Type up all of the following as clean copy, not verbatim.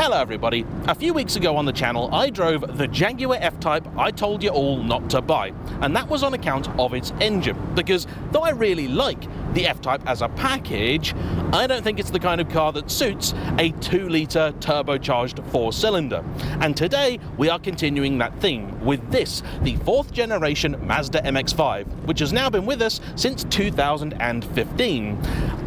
Hello everybody. A few weeks ago on the channel I drove the Jaguar F-Type I told you all not to buy, and that was on account of its engine, because though I really like the F-Type as a package, I don't think it's the kind of car that suits a 2-litre turbocharged 4-cylinder. And today we are continuing that theme with this, the 4th generation Mazda MX-5, which has now been with us since 2015.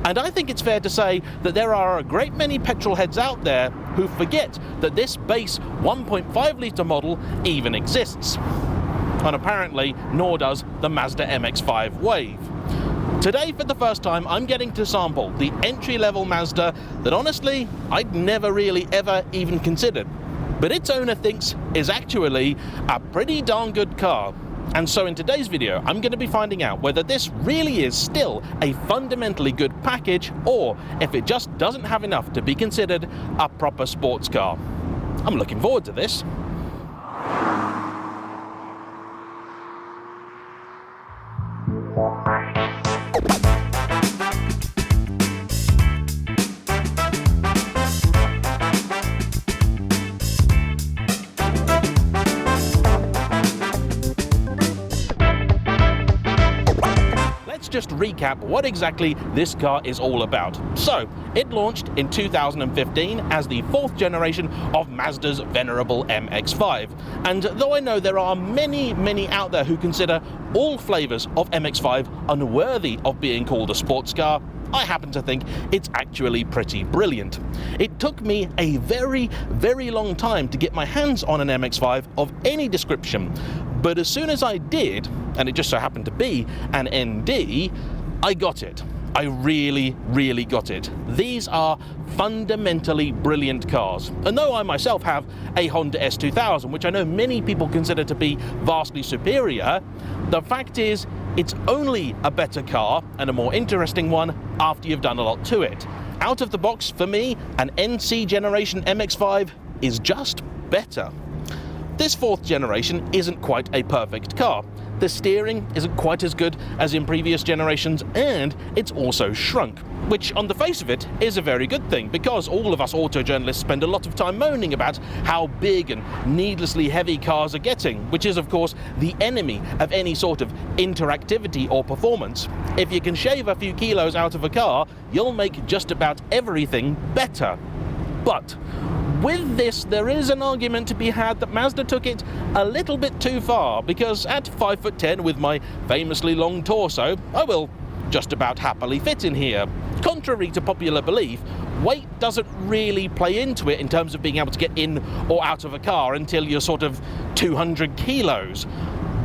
And I think it's fair to say that there are a great many petrol heads out there who forget that this base 1.5-litre model even exists. And apparently, nor does the Mazda MX-5 Wave. Today, for the first time, I'm getting to sample the entry-level Mazda that honestly, I'd never really ever even considered. But its owner thinks is actually a pretty darn good car. And so in today's video, I'm going to be finding out whether this really is still a fundamentally good package, or if it just doesn't have enough to be considered a proper sports car. I'm looking forward to this. Just recap what exactly this car is all about. So, it launched in 2015 as the 4th generation of Mazda's venerable MX-5. And though I know there are many out there who consider all flavors of MX-5 unworthy of being called a sports car, I happen to think it's actually pretty brilliant. It took me a very long time to get my hands on an MX-5 of any description, but as soon as I did, and it just so happened to be an ND, I got it. I really got it. These are fundamentally brilliant cars. And though I myself have a Honda S2000, which I know many people consider to be vastly superior, the fact is it's only a better car and a more interesting one after you've done a lot to it. Out of the box, for me, an NC generation MX-5 is just better. This 4th generation isn't quite a perfect car. The steering isn't quite as good as in previous generations, and it's also shrunk, which on the face of it is a very good thing, because all of us auto journalists spend a lot of time moaning about how big and needlessly heavy cars are getting, which is of course the enemy of any sort of interactivity or performance. If you can shave a few kilos out of a car, you'll make just about everything better. But with this, there is an argument to be had that Mazda took it a little bit too far, because at 5'10" with my famously long torso, I will just about happily fit in here. Contrary to popular belief, weight doesn't really play into it in terms of being able to get in or out of a car until you're sort of 200 kilos.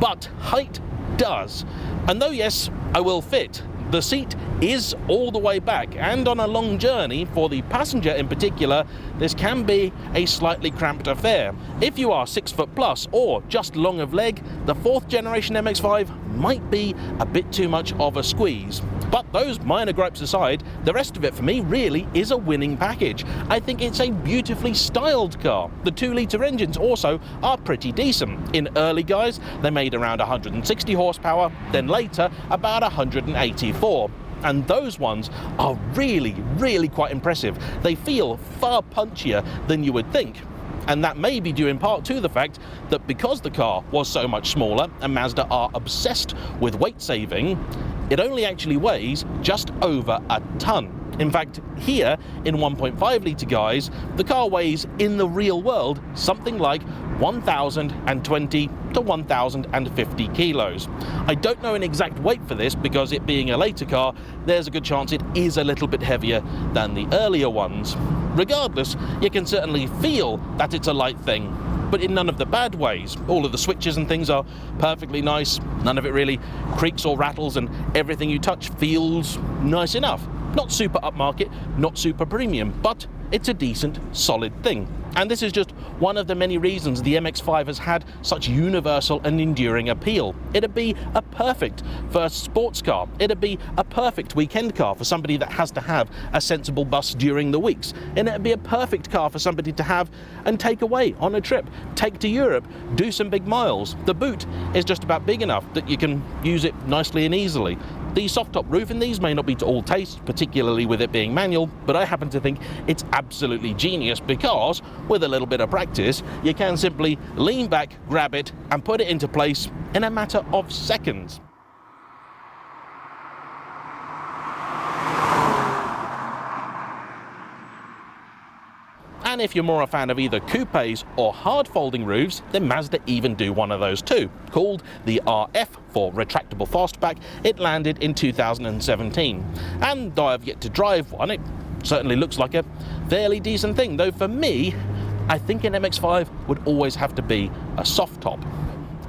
But height does. And though yes, I will fit, the seat is all the way back, and on a long journey, for the passenger in particular, this can be a slightly cramped affair. If you are 6 foot plus or just long of leg, the 4th generation MX-5 might be a bit too much of a squeeze. But those minor gripes aside, the rest of it for me really is a winning package. I think it's a beautifully styled car. The 2-litre engines also are pretty decent. In early guys, they made around 160 horsepower, then later about 184. And those ones are really quite impressive. They feel far punchier than you would think. And that may be due in part to the fact that because the car was so much smaller, and Mazda are obsessed with weight saving, it only actually weighs just over a ton. In fact, here in 1.5-litre guys, the car weighs in the real world something like 1,020 to 1,050 kilos. I don't know an exact weight for this, because it being a later car, there's a good chance it is a little bit heavier than the earlier ones. Regardless, you can certainly feel that it's a light thing, but in none of the bad ways. All of the switches and things are perfectly nice, none of it really creaks or rattles, and everything you touch feels nice enough. Not super upmarket, not super premium, but it's a decent, solid thing. And this is just one of the many reasons the MX-5 has had such universal and enduring appeal. It'd be a perfect first sports car. It'd be a perfect weekend car for somebody that has to have a sensible bus during the weeks. And it'd be a perfect car for somebody to have and take away on a trip, take to Europe, do some big miles. The boot is just about big enough that you can use it nicely and easily. The soft top roof in these may not be to all taste, particularly with it being manual, but I happen to think it's absolutely genius because, with a little bit of practice, you can simply lean back, grab it, and put it into place in a matter of seconds. And if you're more a fan of either coupes or hard folding roofs, then Mazda even do one of those too. Called the RF for retractable fastback, it landed in 2017. And though I've yet to drive one, it certainly looks like a fairly decent thing. Though for me, I think an MX-5 would always have to be a soft top.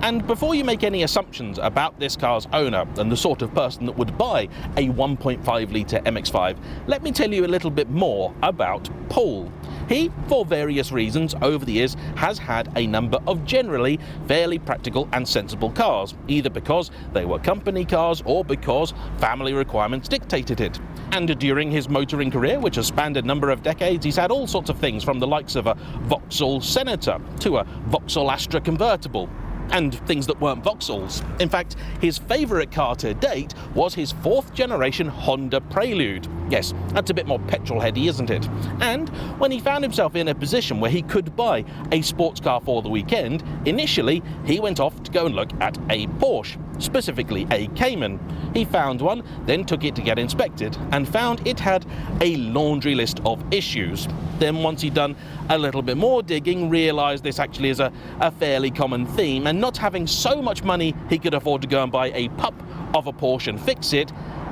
And before you make any assumptions about this car's owner and the sort of person that would buy a 1.5 litre MX-5, let me tell you a little bit more about Paul. He, for various reasons over the years, has had a number of generally fairly practical and sensible cars, either because they were company cars or because family requirements dictated it. And during his motoring career, which has spanned a number of decades, he's had all sorts of things from the likes of a Vauxhall Senator to a Vauxhall Astra convertible, and things that weren't Vauxhalls. In fact, his favourite car to date was his 4th generation Honda Prelude. Yes, that's a bit more petrol-heady, isn't it? And when he found himself in a position where he could buy a sports car for the weekend, initially he went off to go and look at a Porsche, specifically a Cayman. He found one, then took it to get inspected, and found it had a laundry list of issues. Then once he'd done a little bit more digging, realised this actually is a fairly common theme, and not having so much money he could afford to go and buy a pup of a Porsche and fix it,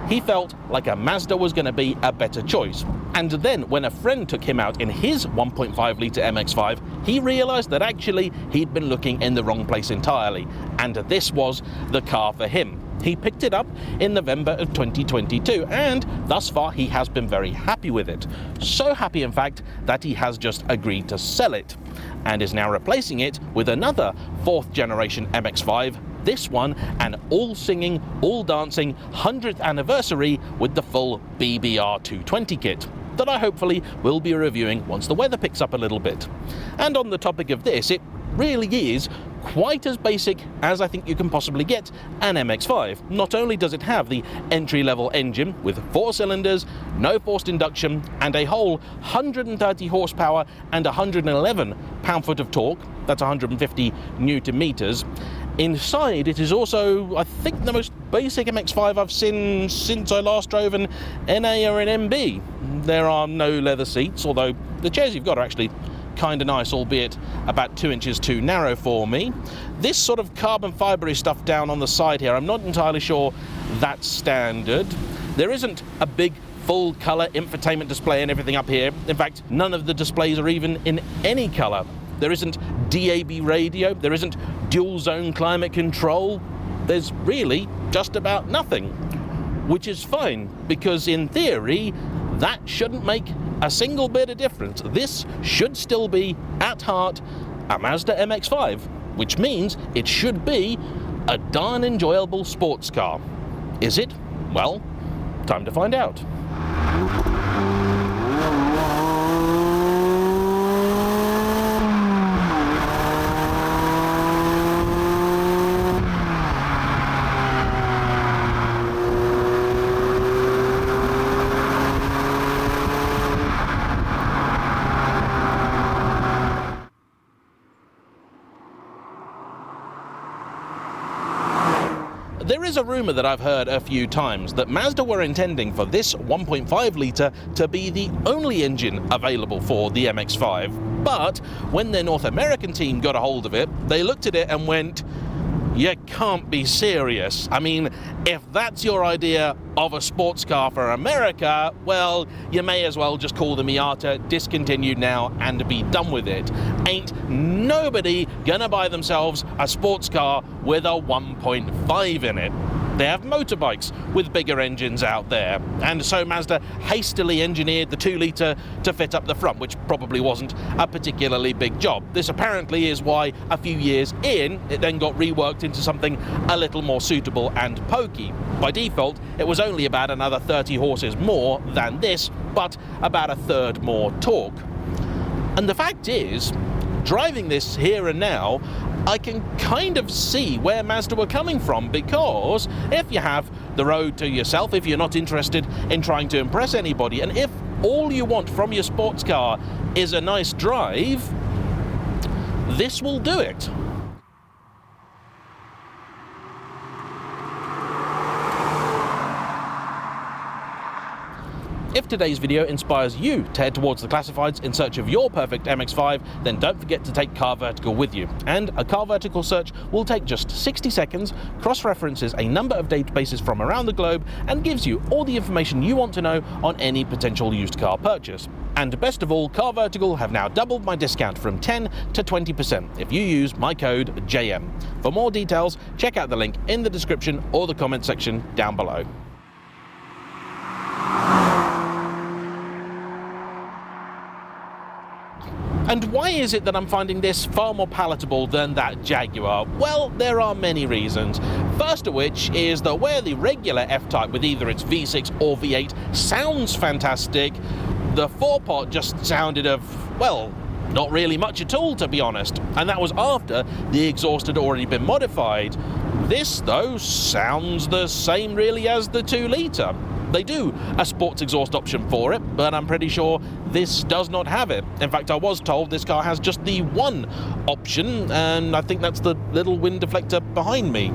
he felt like a Mazda was going to be a better choice. And then when a friend took him out in his 1.5 litre MX-5, he realised that actually he'd been looking in the wrong place entirely, and this was the car for him. He picked it up in November of 2022, and thus far he has been very happy with it. So happy, in fact, that he has just agreed to sell it, and is now replacing it with another 4th generation MX-5, this one an all-singing, all-dancing 100th anniversary with the full BBR 220 kit that I hopefully will be reviewing once the weather picks up a little bit. And on the topic of this, it really is quite as basic as I think you can possibly get an MX-5. Not only does it have the entry-level engine with 4 cylinders, no forced induction, and a whole 130 horsepower and 111 pound-foot of torque, that's 150 newton meters. Inside it is also, I think, the most basic MX-5 I've seen since I last drove an NA or an MB. There are no leather seats, although the chairs you've got are actually kind of nice, albeit about 2 inches too narrow for me. This sort of carbon fibre stuff down on the side here, I'm not entirely sure that's standard. There isn't a big full colour infotainment display and everything up here. In fact, none of the displays are even in any colour. There isn't DAB radio, there isn't dual zone climate control. There's really just about nothing, which is fine, because in theory that shouldn't make a single bit of difference. This should still be, at heart, a Mazda MX-5, which means it should be a darn enjoyable sports car. Is it? Well, time to find out. There is a rumour that I've heard a few times that Mazda were intending for this 1.5 litre to be the only engine available for the MX-5, but when their North American team got a hold of it, they looked at it and went, "You can't be serious. I mean, if that's your idea of a sports car for America, well, you may as well just call the Miata discontinued now and be done with it. Ain't nobody gonna buy themselves a sports car with a 1.5 in it." They have motorbikes with bigger engines out there, and so Mazda hastily engineered the 2-litre to fit up the front, which probably wasn't a particularly big job. This apparently is why a few years in, it then got reworked into something a little more suitable and pokey. By default, it was only about another 30 horses more than this, but about a third more torque. And the fact is, driving this here and now, I can kind of see where Mazda were coming from, because if you have the road to yourself, if you're not interested in trying to impress anybody, and if all you want from your sports car is a nice drive, this will do it. If today's video inspires you to head towards the classifieds in search of your perfect MX-5, then don't forget to take CarVertical with you. And a CarVertical search will take just 60 seconds, cross-references a number of databases from around the globe, and gives you all the information you want to know on any potential used car purchase. And best of all, CarVertical have now doubled my discount from 10 to 20% if you use my code JAYEMM. For more details, check out the link in the description or the comment section down below. And why is it that I'm finding this far more palatable than that Jaguar? Well, there are many reasons. First of which is that where the regular F-Type with either its V6 or V8 sounds fantastic, the 4-pot just sounded of, well, not really much at all, to be honest. And that was after the exhaust had already been modified. This, though, sounds the same really as the 2-litre. They do a sports exhaust option for it, but I'm pretty sure this does not have it. In fact, I was told this car has just the one option, and I think that's the little wind deflector behind me.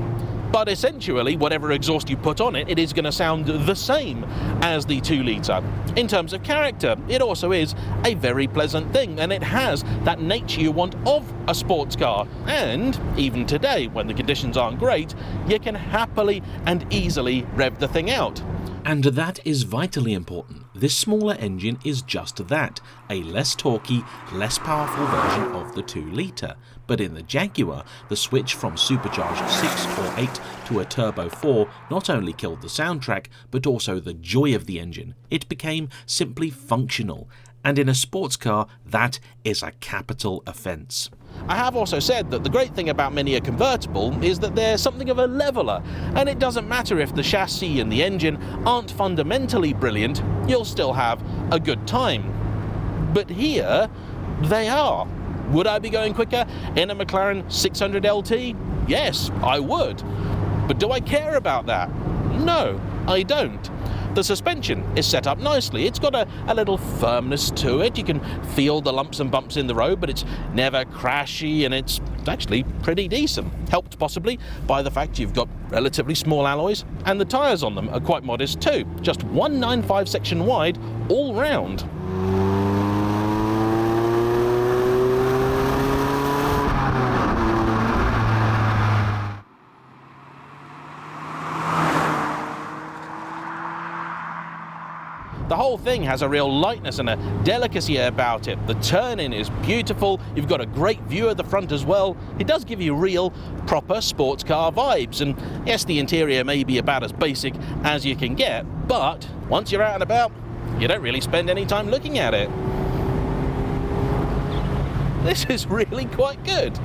But essentially, whatever exhaust you put on it, it is going to sound the same as the 2-litre. In terms of character, it also is a very pleasant thing, and it has that nature you want of a sports car. And even today, when the conditions aren't great, you can happily and easily rev the thing out. And that is vitally important. This smaller engine is just that, a less torquey, less powerful version of the 2-litre. But in the Jaguar, the switch from supercharged 6 or 8 to a turbo 4 not only killed the soundtrack, but also the joy of the engine. It became simply functional. And in a sports car, that is a capital offence. I have also said that the great thing about many a convertible is that they're something of a leveller, and it doesn't matter if the chassis and the engine aren't fundamentally brilliant, you'll still have a good time. But here, they are. Would I be going quicker in a McLaren 600 LT? Yes, I would. But do I care about that? No, I don't. The suspension is set up nicely. It's got a little firmness to it. You can feel the lumps and bumps in the road, but it's never crashy, and it's actually pretty decent. Helped possibly by the fact you've got relatively small alloys, and the tyres on them are quite modest too. Just 195 section wide all round. The whole thing has a real lightness and a delicacy about it. The turn-in is beautiful, you've got a great view of the front as well. It does give you real, proper sports car vibes, and yes, the interior may be about as basic as you can get, but once you're out and about, you don't really spend any time looking at it. This is really quite good.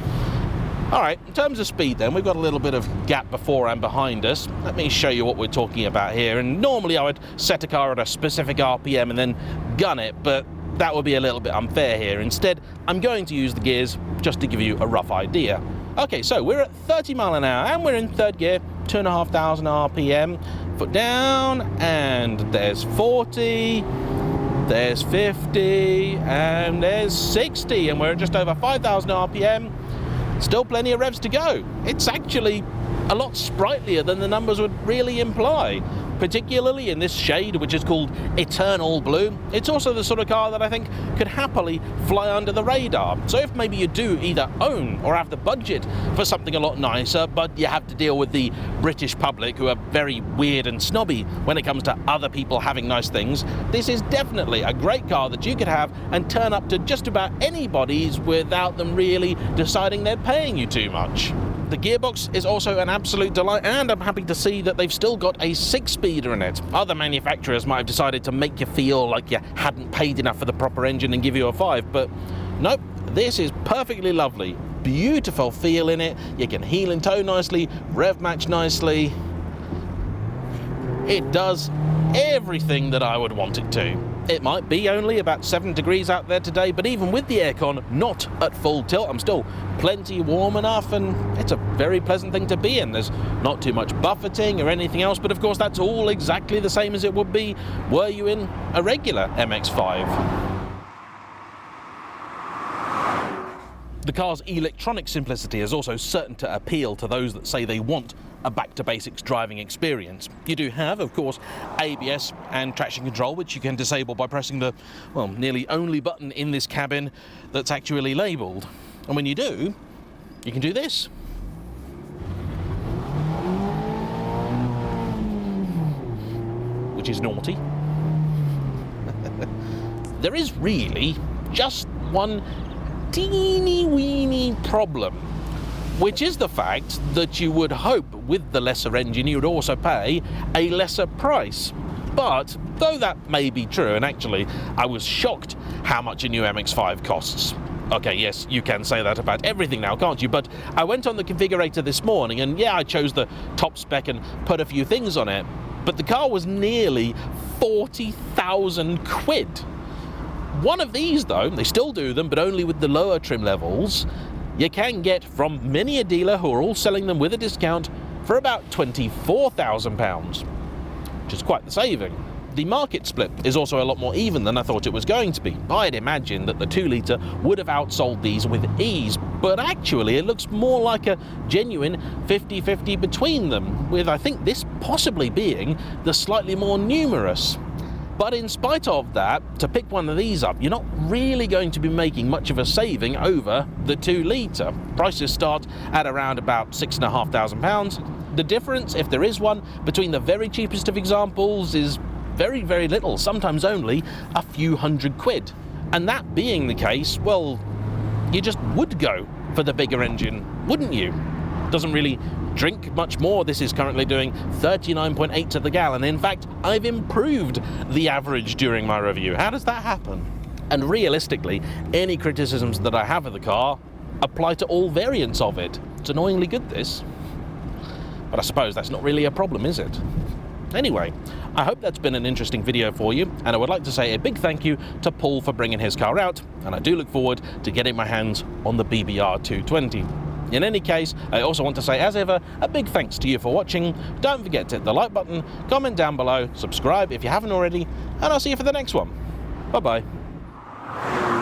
Alright, in terms of speed then, we've got a little bit of gap before and behind us. Let me show you what we're talking about here. And normally I would set a car at a specific RPM and then gun it, but that would be a little bit unfair here. Instead, I'm going to use the gears just to give you a rough idea. Okay, so we're at 30 mile an hour and we're in third gear, 2,500 RPM. Foot down, and there's 40, there's 50, and there's 60, and we're at just over 5,000 RPM. Still plenty of revs to go. It's actually a lot sprightlier than the numbers would really imply, particularly in this shade, which is called Eternal Blue. It's also the sort of car that I think could happily fly under the radar. So if maybe you do either own or have the budget for something a lot nicer, but you have to deal with the British public who are very weird and snobby when it comes to other people having nice things, this is definitely a great car that you could have and turn up to just about anybody's without them really deciding they're paying you too much. The gearbox is also an absolute delight, and I'm happy to see that they've still got a 6-speeder in it. Other manufacturers might have decided to make you feel like you hadn't paid enough for the proper engine and give you a 5, but nope, this is perfectly lovely. Beautiful feel in it. You can heel and toe nicely, rev match nicely. It does everything that I would want it to. It might be only about 7 degrees out there today, but even with the aircon not at full tilt, I'm still plenty warm enough, and it's a very pleasant thing to be in. There's not too much buffeting or anything else, but of course that's all exactly the same as it would be were you in a regular MX-5. The car's electronic simplicity is also certain to appeal to those that say they want a back-to-basics driving experience. You do have, of course, ABS and traction control, which you can disable by pressing the, well, nearly only button in this cabin that's actually labelled. And when you do, you can do this. Which is naughty. There is really just one teeny weeny problem, which is the fact that you would hope with the lesser engine you would also pay a lesser price. But though that may be true, and actually I was shocked how much a new MX-5 costs. Okay, yes, you can say that about everything now, can't you? But I went on the configurator this morning, and yeah, I chose the top spec and put a few things on it, but the car was nearly 40,000 quid. One of these, though, they still do them, but only with the lower trim levels, you can get from many a dealer who are all selling them with a discount for about £24,000, which is quite the saving. The market split is also a lot more even than I thought it was going to be. I'd imagined that the 2-litre would have outsold these with ease, but actually it looks more like a genuine 50-50 between them, with I think this possibly being the slightly more numerous. But in spite of that, to pick one of these up, you're not really going to be making much of a saving over the 2-litre. Prices start at around about £6,500. The difference, if there is one, between the very cheapest of examples is very, very little, sometimes only a few hundred quid. And that being the case, well, you just would go for the bigger engine, wouldn't you? Doesn't really drink much more. This is currently doing 39.8 to the gallon. In fact, I've improved the average during my review. How does that happen? And realistically, any criticisms that I have of the car apply to all variants of it. It's annoyingly good, this. But I suppose that's not really a problem, is it? Anyway, I hope that's been an interesting video for you, and I would like to say a big thank you to Paul for bringing his car out, and I do look forward to getting my hands on the BBR 220. In any case, I also want to say, as ever, a big thanks to you for watching. Don't forget to hit the like button, comment down below, subscribe if you haven't already, and I'll see you for the next one. Bye-bye.